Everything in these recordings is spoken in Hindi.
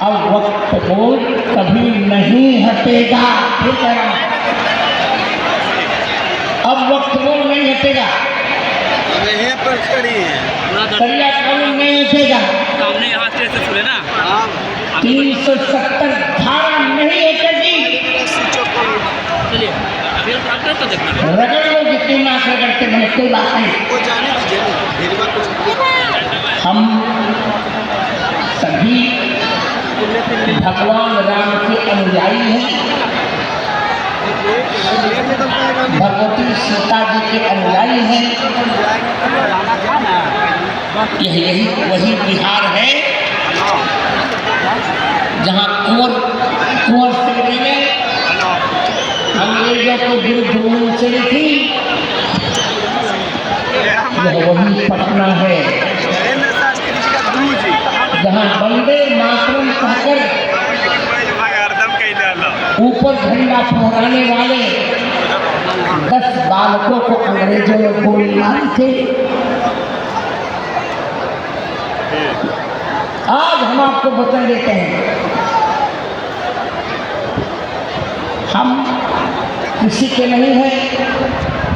अब वक्त बोल कभी नहीं हटेगा। फिर कह रहा हूं, अब वक्त बोल नहीं हटेगा। यहीं पर खड़ी है, सरिया कानून नहीं हटेगा। सामने यहाँ से सुने ना, 370 धारा नहीं हटेगी। चलिए अभी डॉक्टर तो देखना रगड़ लो जितनी ना रगड़ते बने, कोई बात नहीं। वो जाने दीजिए ना, मेरी बात कुछ हम सभी भगवान राम के अनुयायी हैं, भगवती सीता जी के अनुयायी हैं। यही वही बिहार है जहाँ कुंवर सिंह ने अंग्रेजों को विरुद्ध मुहिम चली थी। यह वही पटना है जहाँ वंदे मातरम कहकर ऊपर झंडा फहराने वाले 10 बालकों को अंग्रेजों ने गोली मारी थी। आज हम आपको वचन देते हैं, हम किसी के नहीं हैं,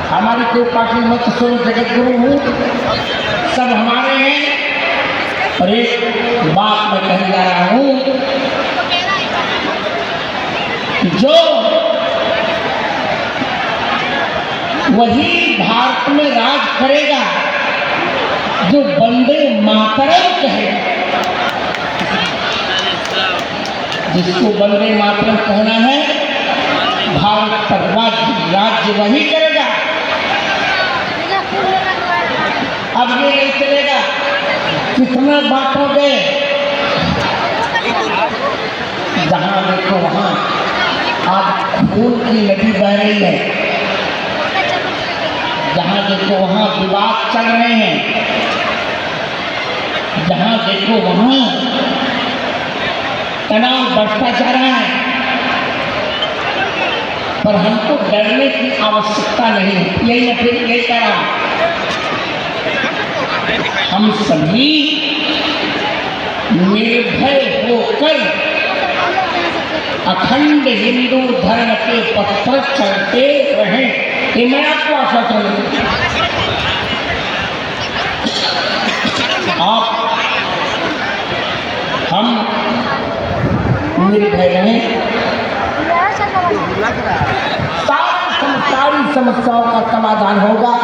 हमारी कोई पार्टी मत सुनो, जगत गुरु हूँ, सब हमारे हैं। और एक बात मैं कहने जा रहा हूँ, जो वही भारत में राज करेगा जो वंदे मातरम कहेगा। जिसको वंदे मातरम कहना है, भारत पर राज्य वही करेगा। अब ये नहीं चलेगा कितना बांटोगे, जहाँ देखो वहाँ आज खून की नदी बह रही है, जहाँ देखो वहाँ विवाद चल रहे हैं, जहाँ देखो वहाँ तनाव बढ़ता जा रहा है। पर हमको डरने की आवश्यकता नहीं है। यही मैं फिर यही कह रहा हूँ, हम सभी निर्भय होकर अखंड हिंदू धर्म के पथ पर चलते रहें। ये मैं आपको आशा करूँ। आप हम निर्भय रहें, सारी समस्याओं का समाधान होगा।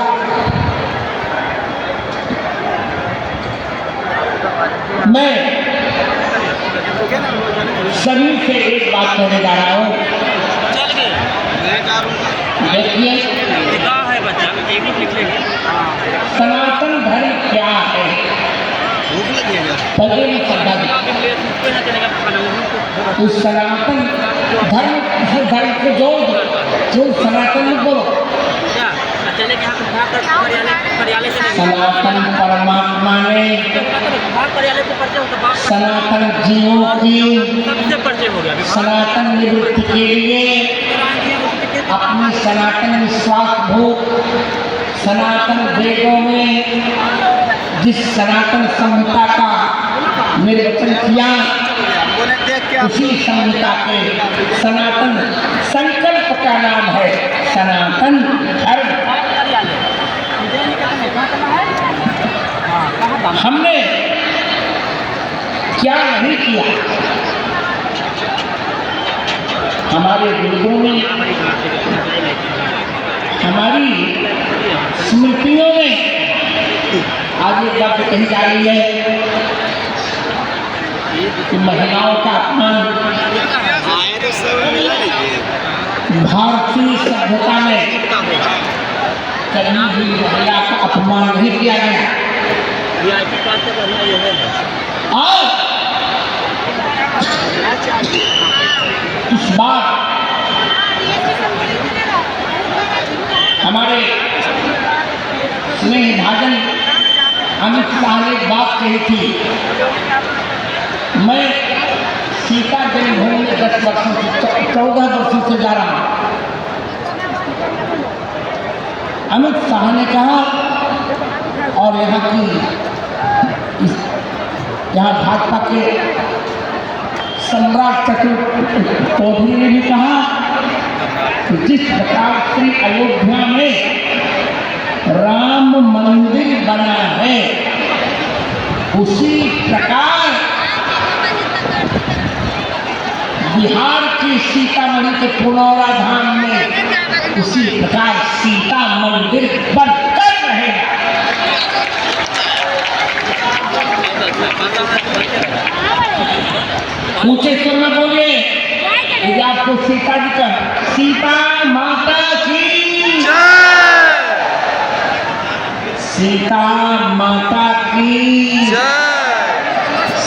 मैं सभी से एक बात कहने जा रहा हूँ, देखिए सनातन धर्म क्या है। पहले भी श्रद्धा तो सनातन धर्म हर धर्म को जोड़ दो, जो सनातन में बोलो। सनातन परमात्मा ने सनातन जीवों की सनातन निवृत्ति के लिए अपनी सनातन विश्वास भूत सनातन वेदों में जिस सनातन संहिता का निर्वचन किया, उसी संहिता के सनातन संकल्प का नाम है सनातन धर्म। हमने क्या नहीं किया, हमारे वेदों में, हमारी स्मृतियों में आज एक बात कही जा रही है कि महिलाओं का अपमान भारतीय सभ्यता में कभी भी महिला का अपमान नहीं किया गया। और इस बार हमारे स्नेह भाजन अमित शाह ने एक बात कही थी, मैं सीता जन्मभूमि में 10 वर्षों से 14 वर्षों से जा रहा हूँ। अमित शाह ने कहा और यहाँ भाजपा के सम्राट चतुर्वेदी ने भी कहा कि जिस प्रकार श्री अयोध्या में राम मंदिर बना है, उसी प्रकार बिहार की सीतामढ़ी के पुनौरा धाम में उसी प्रकार सीता मंदिर बनकर रहेगा। ऊंचे स्वर में बोलिए, यदि आपको सीता जी का सीता माता की जय, सीता माता की जय,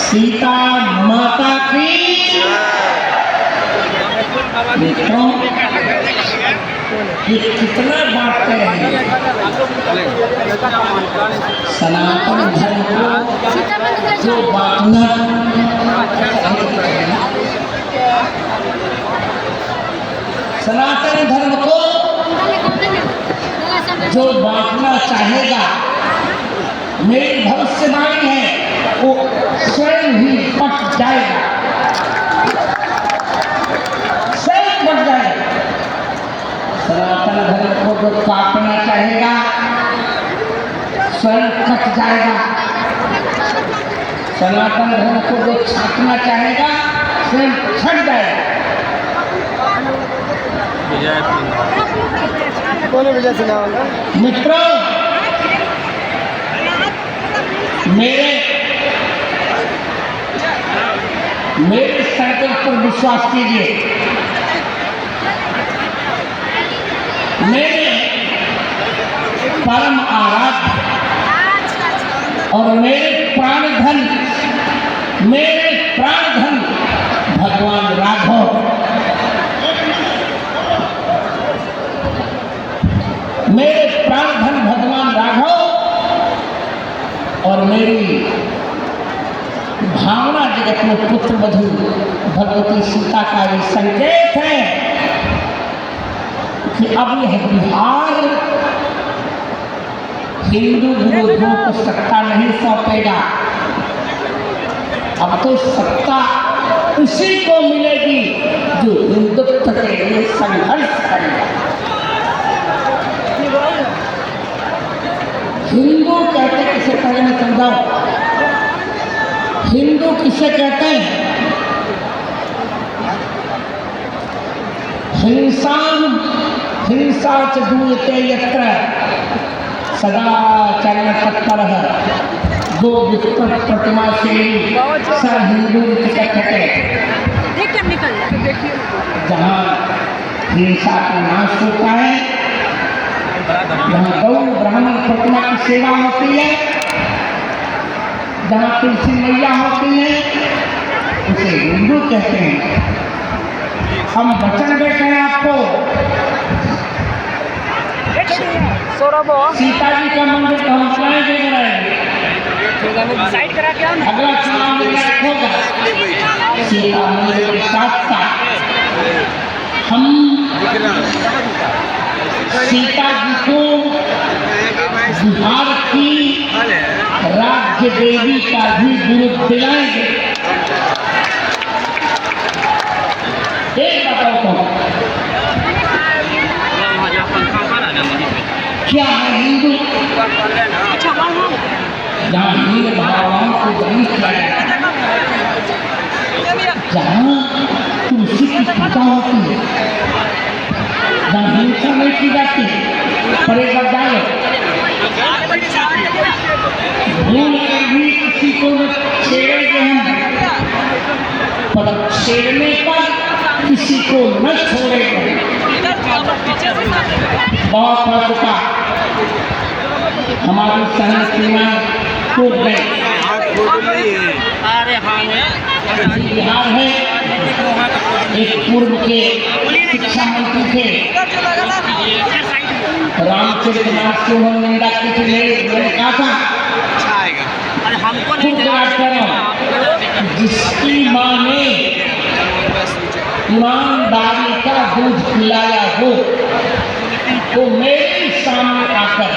सीता माता की मित्रों, ये कितना बात कर रहे हैं। सनातन धर्म को जो बांटना सनातन धर्म को जो बांटना चाहेगा, मेरी भविष्यवाणी है, वो स्वयं ही बट जाएगा, स्वयं बट जाएगा। सनातन धर्म को जो काटना चाहेगा, स्वयं कट जाएगा। सनातन धर्म को जो छाटना चाहेगा, स्वयं छट जाएगा। मित्रों, मेरे संकल्प पर विश्वास कीजिए। मेरे परम आराध्य और मेरे प्राणधन भगवान राघव, मेरे प्राणधन भगवान राघव और मेरी भावना जगत में पुत्र वधू भगवती सीता का ये संकेत है कि अब यह बिहार हिंदू विरोधियों को सत्ता नहीं सौंपेगा। अब तो सत्ता उसी को मिलेगी जो हिंदुत्व के लिए संघर्ष करेगा। हिंदू कहते हैं, इसे पहले मैं समझाऊं। हिंदू किसे कहते हैं? हिंसा च दूयते यत्र सदा चरण तत्पर गो विप्र प्रतिमा श्रेणी स हिंदू कथते। जहाँ हिंसा का नाश होता है, जहाँ गौ ब्राह्मण प्रतिमा की सेवा होती है, जहाँ तुलसी मैया होती है, उसे हिंदू कहते हैं। हम वचन देते हैं आपको, सीता जी का मंदिर तो हम बनाएंगे। अगला चुनाव में होगा, सीता मंदिर के साथ साथ हम सीता जी को बिहार की राज्य देवी का भी बिरुद दिलाएंगे। एक बताओ तो क्या है हिंदू? जहाँ हिंदू भगवान को बलि किया जाता है, जहाँ तुलसी की पूजा होती है, जहाँ हिंसा नहीं की जाती, पर एक बार डालो, भूल कर भी किसी को छेड़ेंगे हम, पर छेड़ने पर किसी को न छोड़ेंगे। बहुत हो चुका, हमारी सहन सीमा टूट गई। बिहार है, एक पूर्व के शिक्षा मंत्री थे, रामचरितमानस की उन्होंने निंदा की थी। मैंने कहा था, जिसकी माँ ने ईमानदारी का दूध पिलाया हो, तो मेरे सामने आकर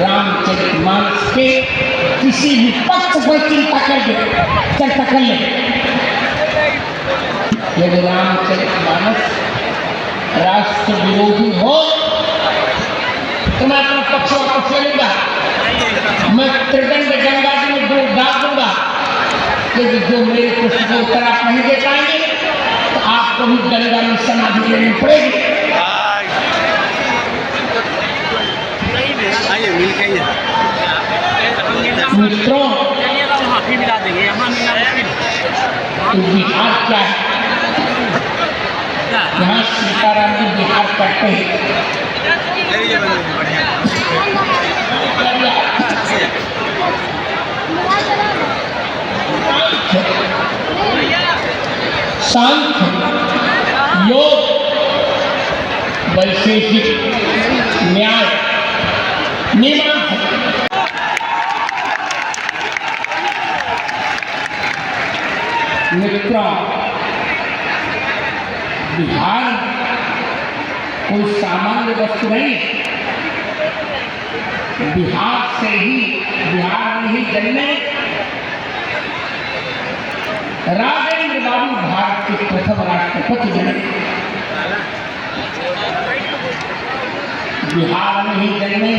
रामचरितमानस के किसी भी पक्ष पर चिंता कर दे, चर्चा कर ले। यदि रामचरितमानस राष्ट्र विरोधी हो तो मैं अपना पक्ष वापस ले लूंगा। मैं त्रिदंड गंगा जी में डूब डाल दूंगा। यदि जो मेरे प्रश्न का उत्तर आप नहीं दे पाएंगे तो आपको भी गंगा में समाधि लेनी पड़ेगी। आइए मिल के आइए। मित्रों, चलिएगा वहाँ फिर मिला देंगे, यहाँ मिलना मुश्किल। बिहार क्या है? यहाँ सीताराम जी बिहार करते हैं। चलिए बंधु, बढ़िया। सांख्य, योग, वैशेषिक, न्याय, मीमांसा। मित्रों, बिहार कोई सामान्य वस्तु नहीं। बिहार में ही जन्मे राजेंद्र बाबू भारत के प्रथम राष्ट्रपति बने। बिहार में ही जन्मे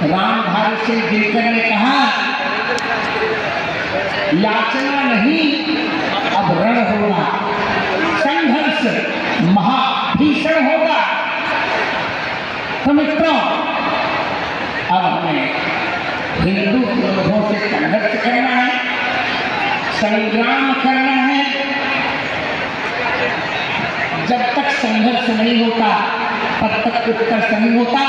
रामधारी सिंह दिनकर ने कहा, याचना नहीं अब रण होगा, संघर्ष महाभीषण होगा। तो मित्रों, अब हमें हिंदू विरोधों से संघर्ष करना है, संग्राम करना है। जब तक संघर्ष नहीं होता तब तक उत्कर्ष नहीं होता।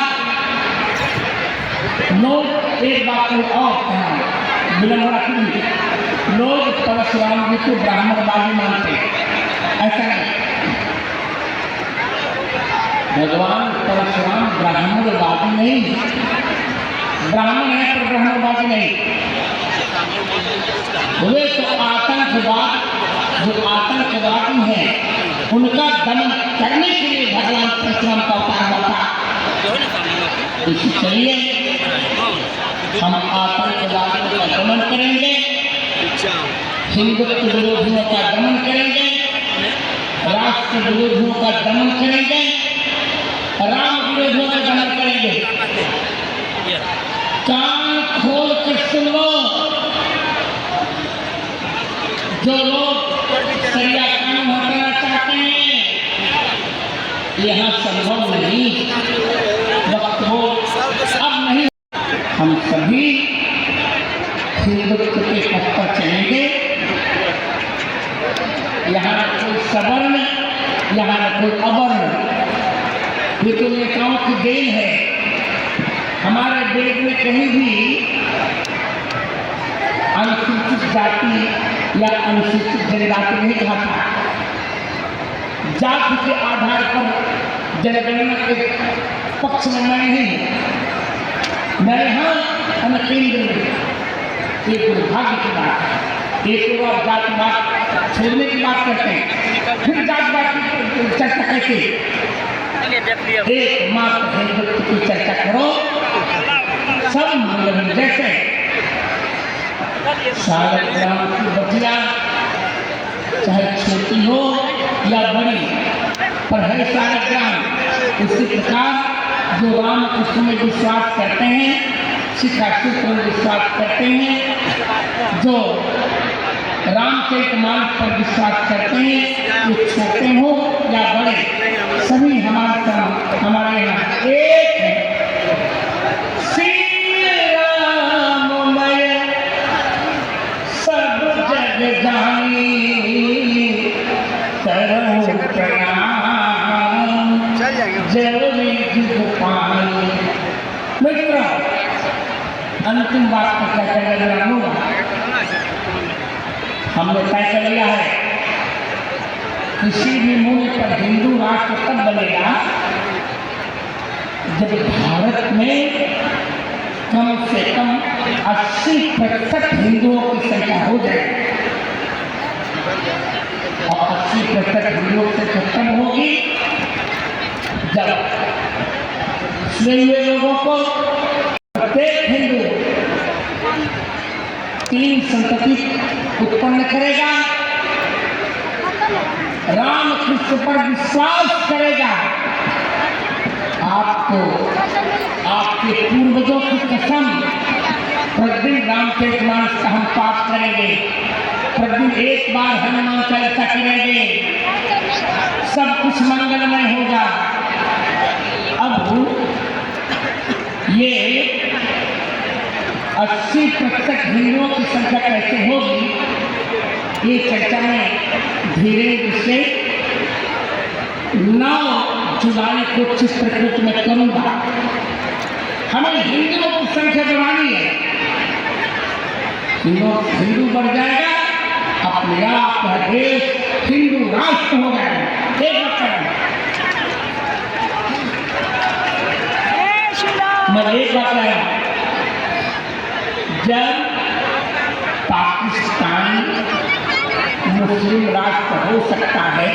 लोग एक बात को और कहना विलंबना की, लोग परशुराम जी को ब्राह्मणवादी मानते हैं। ऐसा नहीं, भगवान परशुराम ब्राह्मणवादी नहीं, ब्राह्मण है पर ब्राह्मणवादी नहीं। वे तो आतंकवाद, जो आतंकवादी हैं उनका दमन करने के लिए भगवान परशुराम का अवतार हुआ था। इसलिए हम आतंकवादियों का दमन करेंगे, हिंदुत्व विरोधियों का दमन करेंगे, राष्ट्र विरोधियों का दमन करेंगे, राम विरोधियों का दमन करेंगे। कान खोल कर सुन लो, जो लोग शरिया कानून हटाना चाहते हैं, यहाँ संभव नहीं, वक्त हो अब नहीं। हम सभी हिंदुत्व के पथ पर चलेंगे। यहाँ न कोई सवर्ण, यहाँ न कोई अवर्ण। ये तो नेताओं की देन है। हमारे वेद में कहीं भी अनुसूचित जाति या अनुसूचित जनजाति नहीं कहा था। जाति के आधार पर जनगणना के पक्ष में मैं नहीं हूँ। मैं यहाँ केंद्र में एक दुर्भाग्य की बात है। एक लोग आप जातिवाद छोड़ने की बात करते हैं, फिर जातिवाद की चर्चा कैसे? एक मात्र हिंदुत्व की चर्चा करो, सब मंगल जैसे सालग्राम की बतिया चाहे छोटी हो या बड़ी, पर है सालग्राम। इसी प्रकार जो राम कृष्ण में विश्वास करते हैं, शिक्षा सूत्र में विश्वास करते हैं, जो रामचरितमानस पर विश्वास करते हैं, ये छोटे हो या बड़े, सभी हमारे यहाँ एक है। श्री राममय सब जग जानी, करो प्रणाम जय पानी। मित्र, अंतिम बात को क्या करना होगा? हमने तय कर लिया है, किसी भी मूल्य पर हिंदू राष्ट्र तब बनेगा जब भारत में कम से कम 80% हिंदुओं की संख्या हो जाए। और 80% हिंदुओं से खत्म होगी जब इसलिए लोगों को प्रत्येक हिंदू 3 संतति उत्पन्न करेगा, राम कृष्ण पर विश्वास करेगा, आपको आपके पूर्वजों की कसम, प्रतिदिन रामचरितमानस का हम पाठ करेंगे, प्रतिदिन एक बार हनुमान चालीसा करेंगे, सब कुछ मंगलमय होगा। अब ये 80% हिंदुओं की संख्या कैसे होगी, ये चर्चा में धीरे से 9 जुलाई को चित्रकूट में करूंगा। हमें हिंदुओं की संख्या बढ़ानी है, हिंदू बढ़ जाएगा, अपने आप यह देश हिंदू राष्ट्र हो जाएगा। एक बात मैं एक बात कह रहा हूं, जब पाकिस्तान मुस्लिम राष्ट्र हो सकता है,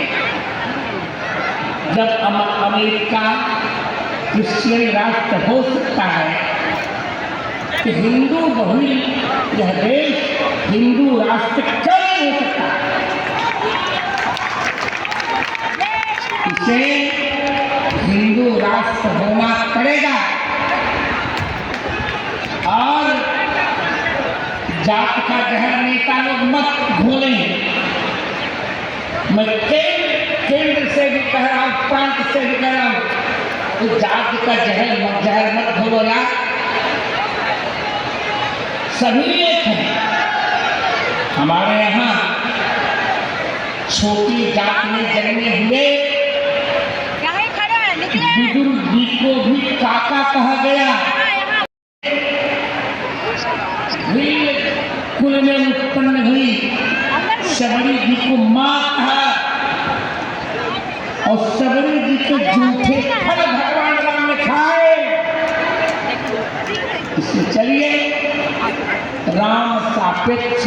जब अमेरिका क्रिश्चियन राष्ट्र हो सकता है, कि हिंदू बहुल यह देश हिंदू राष्ट्र क्यों नहीं हो सकता? इसे हिंदू राष्ट्र होना पड़ेगा और जात का जहर नेता लोग मत घोलें। मैं केंद्र से भी कह रहा हूँ, प्रांत से भी कह रहा हूँ, तो जात का जहर मत घोलो यार, सभी एक हैं। हमारे यहाँ छोटी जात में जन्मे हुए बुजुर्ग जी को भी काका कहा गया, कुल में उत्पन्न हुई शबरी जी को मां कहा, और शबरी जी के जूठे फल भगवान राम ने खाए। इसलिए चलिए राम सापेक्ष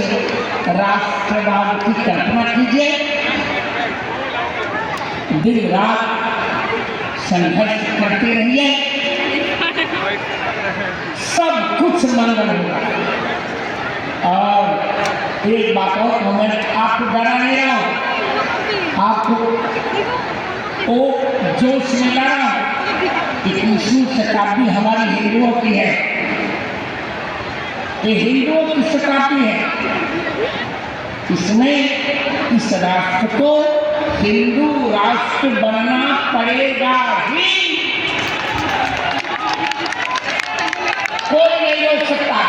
राष्ट्रवाद की कल्पना कीजिए, दिन रात संघर्ष करते रहिए, सब कुछ मंगल होगा। और एक बात और, मैं आपको डरा नहीं रहा हूं, आपको वो जोश में ला रहा हूं। 21वीं शताब्दी हमारी हिंदुओं की है, ये हिंदुओं की शताब्दी है, इसमें इस राष्ट्र को हिंदू राष्ट्र बनना पड़ेगा ही, कोई नहीं रोक सकता।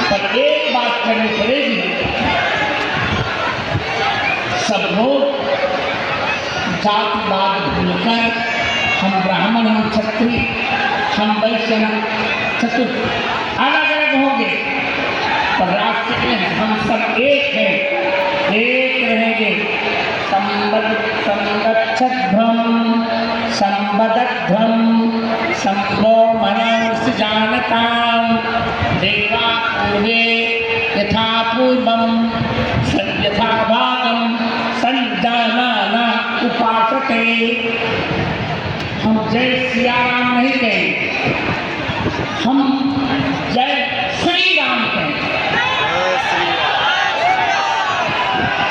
पर एक बात करनी पड़ेगी, सब लोग जातिवाद भूलकर, हम ब्राह्मण, हम क्षत्रिय, हम वैश्य, चतुर्थ अलग अलग होंगे, पर राष्ट्र में हम सब एक हैं, एक रहेंगे। संगच्छध्वं संबद्धध्वं संभो मनोस जानतां देवा पूर्वे यथा पूर्वं यथा भागं संजानाना उपासते। हम जय सिया राम नहीं कहें, हम जय श्री राम कहें।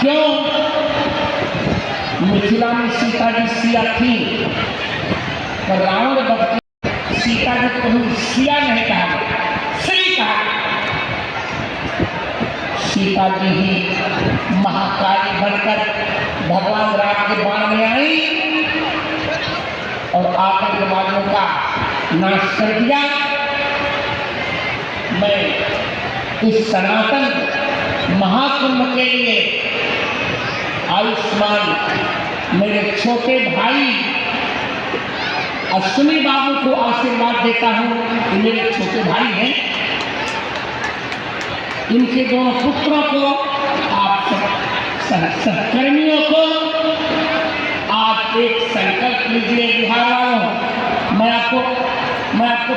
क्यों? मिथिला में सीता जी सिया थी, पर रावण भक्त सीता जी को सिया नहीं कहा, श्री कहा। सीता जी ही महाकाली बनकर भगवान राम के बाण में आई और आतंकवादियों का नाश कर दिया। मैं इस सनातन महाकुंभ के लिए आयुष्मान मेरे छोटे भाई अश्विनी बाबू को आशीर्वाद देता हूँ कि मेरे छोटे भाई हैं, इनके दोनों पुत्रों को, आप सहकर्मियों को आप एक संकल्प लीजिए। बिहार वालों, मैं आपको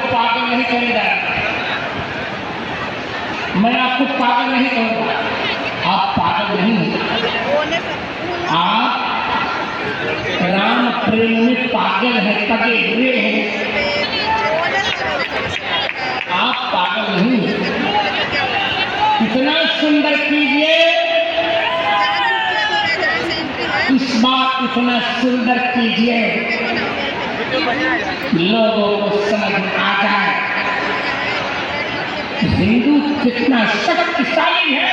पागल नहीं करूँगा, मैं आपको पागल नहीं करूँगा, आप पागल नहीं हैं, आप राम प्रेम में पागल है, पगे हुए हैं, आप पागल नहीं हैं। इतना सुंदर कीजिए इस बात इतना सुंदर कीजिए लोगों को समझ में आ जाए हिंदू कितना शक्तिशाली है।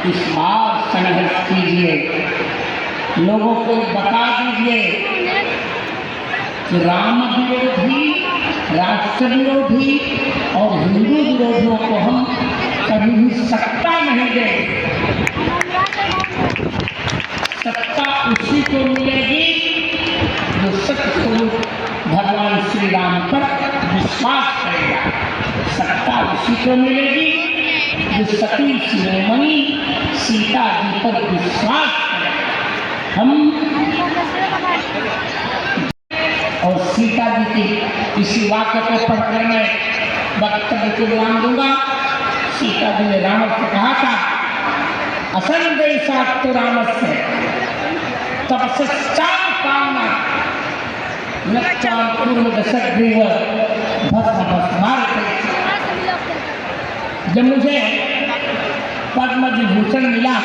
इस बार संघर्ष कीजिए, लोगों को बता दीजिए कि राम विरोधी, राष्ट्र विरोधी और हिंदू विरोधियों को हम कभी भी सत्ता नहीं देंगे। सत्ता उसी को मिलेगी जो सत्य स्वरूप भगवान श्री राम पर विश्वास करेगा। सत्ता उसी को मिलेगी जो सती शिरोमणि सीता जी पर विश्वास करेगा। हम और सीता जी की इसी वाक्य को पढ़कर मैं वक्तव्य को विराम दूंगा। सीता जी ने रावण से कहा था, असंदेशात्तु रामस्य तपस्याम कामना नच्चाम पूर्व दशग्रीव भस्म भस्मार्थ। जब मुझे पद्म विभूषण मिला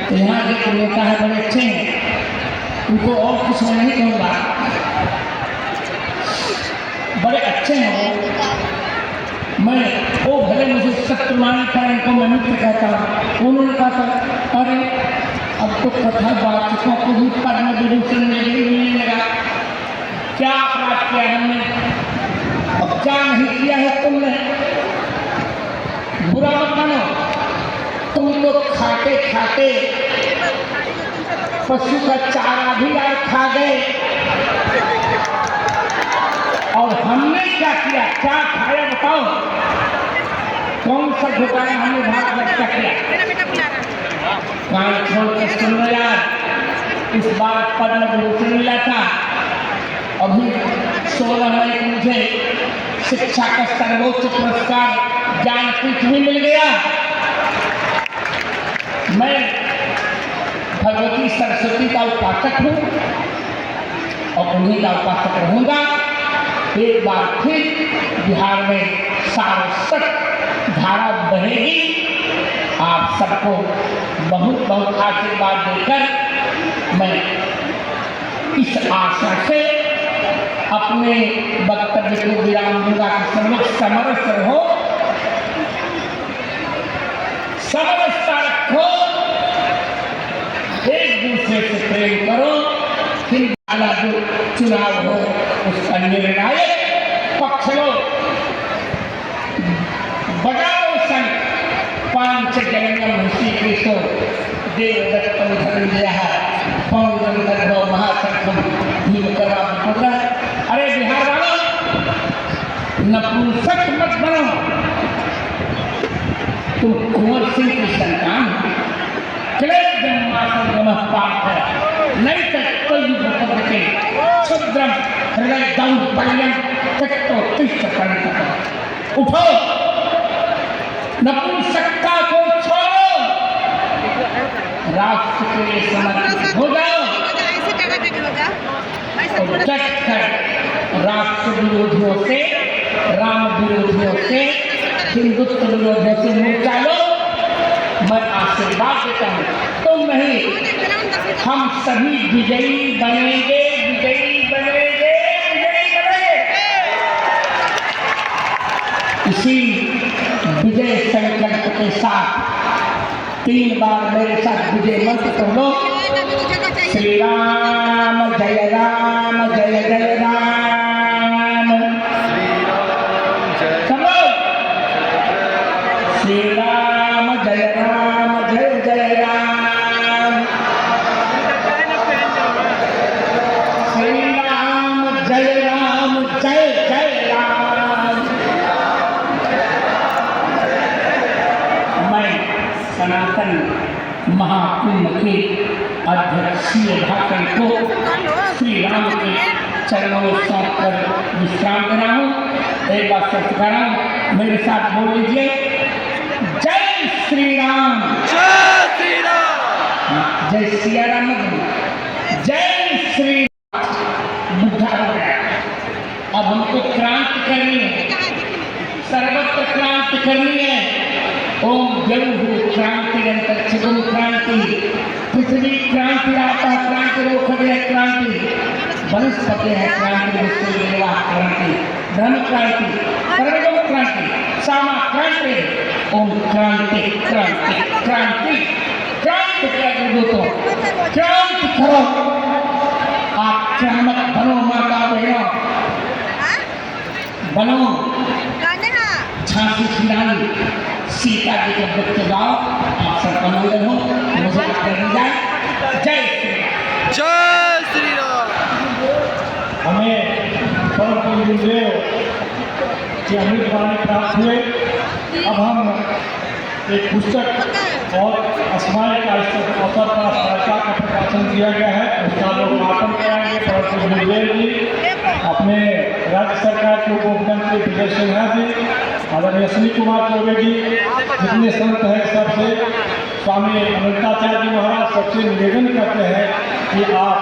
तो यहाँ के नेता है बड़े अच्छे हैं, उनको और कुछ मैं नहीं कहूँगा, बड़े अच्छे हैं मैं वो भले मुझे शत्रुमानी था, इनको मैं मित्र कहता हूँ। उन्होंने कहा था अरे अब तो कथा बातचीतों को भी पद्म विभूषण मिलने लगा, क्या अपराध किया हमने और क्या नहीं किया है तुमने, बुरा मत मानो। तुम तो खाते खाते पशु का चारा भी आज खा गए और हमने क्या किया, क्या खाया बताओ, कौन सा घोटाला हमने भारत वर्ष का किया। कान छोड़ के सुन लो यार, इस बार पद्म विभूषण मिला था, अभी 16 मई को मुझे शिक्षा का सर्वोच्च पुरस्कार ज्ञानपीठ भी मिल गया। मैं भगवती सरस्वती का उपासक हूँ और उन्हीं का उपासक रहूँगा। एक बार फिर बिहार में सारस्वत धारा बहेगी। आप सबको बहुत बहुत आशीर्वाद देकर मैं इस आशा से अपने वक्तव्य को विराम दूंगा कि समस्त समरस रहो, समरसता रखो, एक दूसरे से प्रेम करो, फिर वाला जो चुनाव हो उसका निर्णायक पक्ष लो। बजाओ शंख पांचजन्यम ऋषिकेशो देवदत्तम धनंजयः पौंड्रम दर्भो महाशंखम भीमकराम। अरे बिहार वालों, नपुंसक मत बनो, तुम कुंवर सिंह की संतान पाठ है, नहीं तक कोई के क्षुद्रम हृदय दौर्बल्यम तत्तिष्ठ परितः। उठो, नपुंसकता को छोड़ो, राष्ट्र के लिए समर्पित हो जाओ और डट कर राष्ट्र विरोधियों से, राम विरोधियों से, हिंदुत्व विरोधियों से मोर्चा लो। मैं आशीर्वाद देता हूँ, तुम नहीं हम सभी विजयी बनेंगे, विजयी बनेंगे, विजयी बनेंगे। इसी विजय संकल्प के साथ 3 बार मेरे साथ विजय मंत्र कहो। श्री राम जय राम जय जय राम, चलो श्री राम जय राम जय जय राम, श्री राम जय जय राम। मैं सनातन महाकुंभ के अध्यक्षीय भाषण को श्री राम के चरणों में सौंप कर विश्राम दे रहा हूँ। एक बार सत्य कर रहा हूँ, मेरे साथ बोल लीजिए, जय श्री राम, जय श्री राम, जय सिया राम, जय श्री बुद्धा हो गया। अब हमको क्रांति करनी है, सर्वत्र क्रांति करनी है। ओम जलु क्रांति अंतरिक्षगुरु क्रांति पृथ्वी क्रांति आपा क्रांति रोखदे क्रांति वनस्पति है क्रांति विश्वदेवा क्रांति धर्म क्रांति सर्वगम क्रांति सामा क्रांति ओम क्रांति क्रांति क्रांति क्रांति कर दो क्रांति करो आप क्रांत बनो माता बहनों बनो झांसी की रानी सीता जी के बच्चे गाओ आप सबका मंगल हो मुझे आगे जाए जय श्री राम। जय श्री राम। हमें परम पूज्य गुरुदेव की अमृत वाणी प्राप्त हुए। अब हम एक पुस्तक और अस्माय का इस अवसर पर स्मारका का प्रकाशन किया गया है, उसका लोकार्पण कराएंगे परम पूज्य गुरुदेव जी, अपने राज्य सरकार के उप मुख्यमंत्री विजय सिन्हा जी, आदरणीय अश्विनी कुमार चौबे जी, जितने संत हैं सबसे, स्वामी अमृताचार्य जी महाराज सबसे निवेदन करते हैं कि आप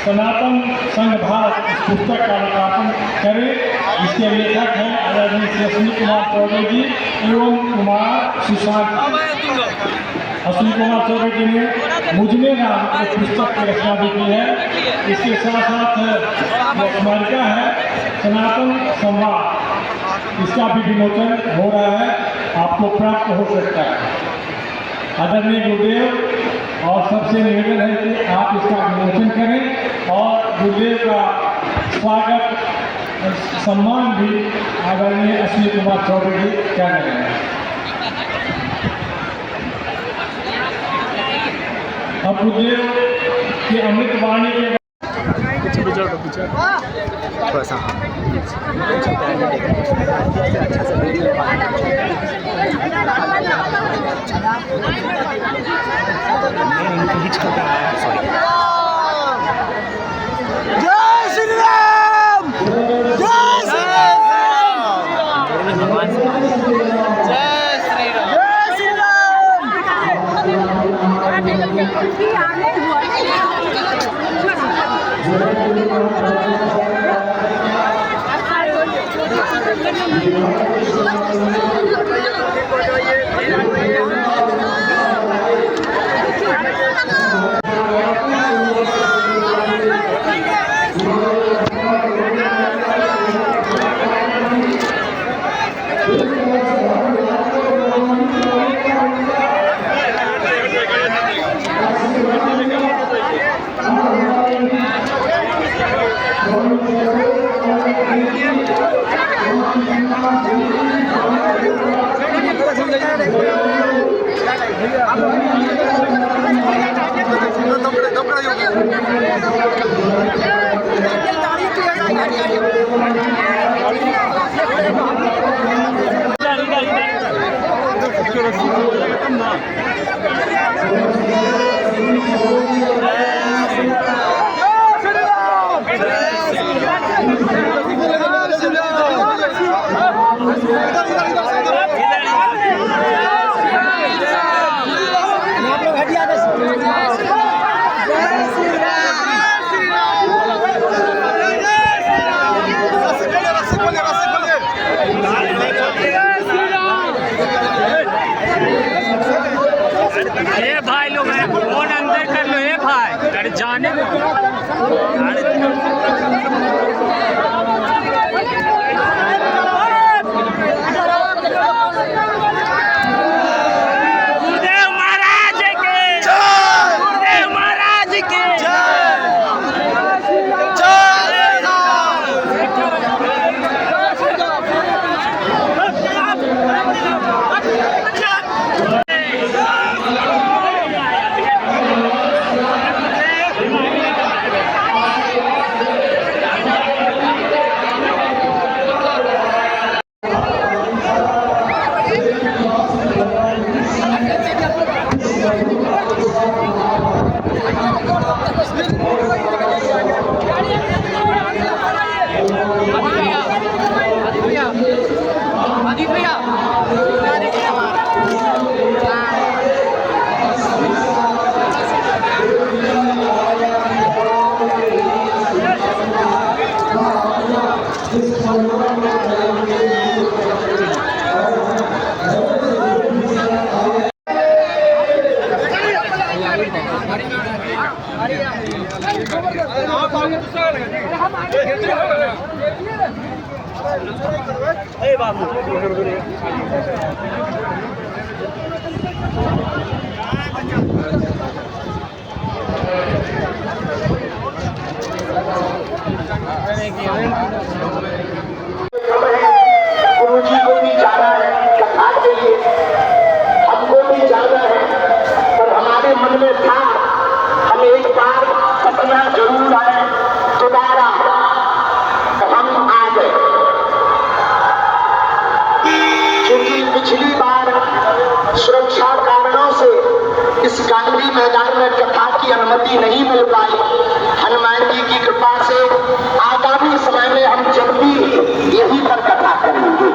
सनातन संघ भारत इस पुस्तक का लोकार्पण करें। इसके लेखक हैं आदरणीय अश्विनी कुमार चौबे जी एवं कुमार सुशांत। अश्विनी कुमार चौबे जी ने मुझमें नाम एक पुस्तक की रचना भी की है। इसके साथ साथ जो स्मारिका है सनातन संवाद, इसका भी विमोचन हो रहा है, आपको प्राप्त हो सकता है। आदरणीय गुरुदेव और सबसे निवेदन है कि आप इसका विमोचन करें और गुरुदेव का स्वागत सम्मान भी आदरणीय अश्विनी कुमार चौबे जी कर रहे हैं। अब गुरुदेव की अमृत वाणी के थोड़ा सा जय श्री राम। जय श्री राम। जय श्री राम। जय श्री ये भाई लोग हैं, फोन अंदर कर लो। ये भाई अरे जाने गुरुदेव महाराज के जय। गुरुदेव महाराज के जय। जय गुरु जी को भी जाना है कथा के लिए, हमको भी जाना है, पर हमारे मन में था हम एक बार पटना जरूर आए, दोबारा हम आ गए। क्योंकि पिछली बार सुरक्षा कारणों से इस गांधी मैदान में कथा की अनुमति नहीं मिल पाई। हनुमान जी की कृपा से आगामी समय में हम जब भी यहीं पर कथा करेंगे।